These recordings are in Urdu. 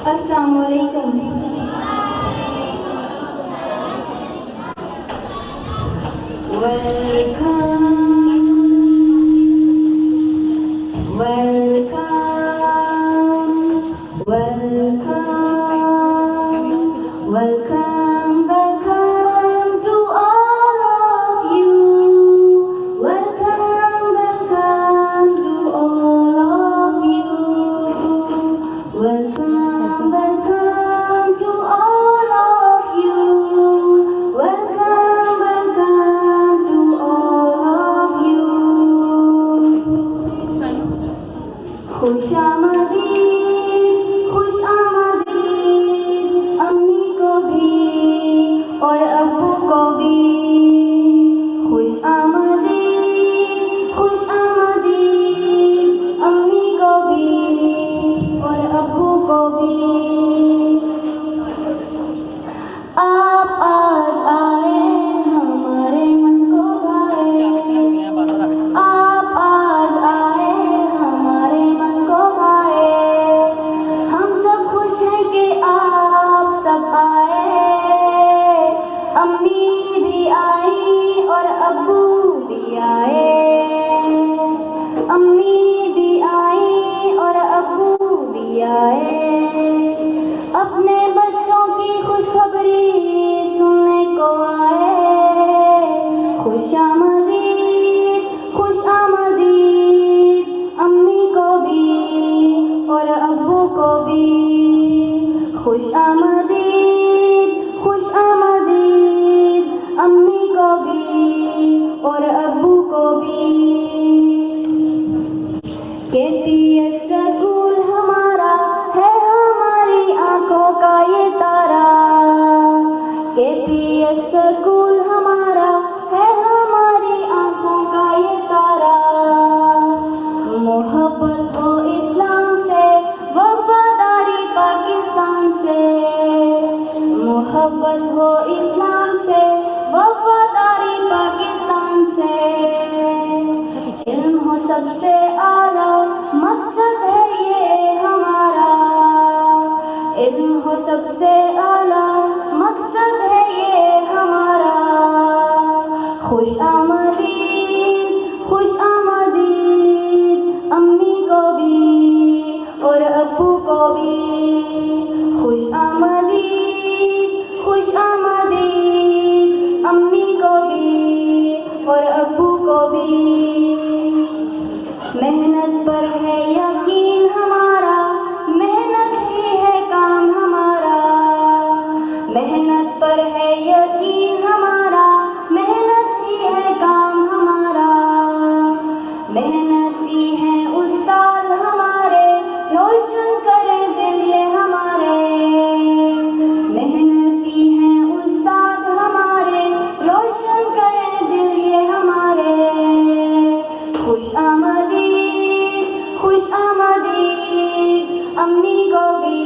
السلام علیکم. خوش آمدید امی کو بھی اور ابو کو بھی. خوش آمدید امی کو بھی اور ابو کو بھی. آپ آج آئے ہمارے من کو بھائے. آپ آج آئے ہمارے من کو بھائے. ہم سب خوش ہیں کہ آپ سب آئے. امی بھی آئی اور ابو بھی آئے. امی بھی آئی اور ابو بھی آئے. اپنے بچوں کی خوشخبری سننے کو آئے. خوش آمدید امی کو بھی اور ابو کو بھی. خوش آمدید امی کو بھی اور ابو کو بھی. KPS اسکول ہمارا ہے ہماری آنکھوں کا یہ تارا. KPS اسکول ہمارا ہے ہماری آنکھوں کا یہ تارا. محبت ہو اسلام سے وفاداری پاکستان سے. محبت ہو اسلام سے وفاداری پاکستان سے. علم ہو سب سے اعلیٰ مقصد ہے یہ ہمارا. علم ہو سب سے اعلیٰ مقصد ہے یہ ہمارا. خوش آمدید امی کو بھی اور ابو کو بھی. خوش آمدید امی کو بھی اور ابو کو بھی. محنت پر ہے یقین ہمارا, محنت ہی ہے کام ہمارا. محنت پر ہے یقین ہمارا, محنت ہی ہے کام ہمارا. محنتی ہیں استاد ہمارے, روشن کریں دل یہ ہمارے. محنتی ہیں استاد ہمارے, روشن کریں دل یہ ہمارے. خوش آمدید امی کو بھی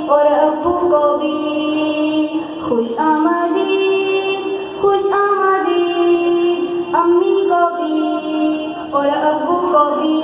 اور ابو کو بھی. خوش آمدید امی کو بھی اور ابو کو بھی.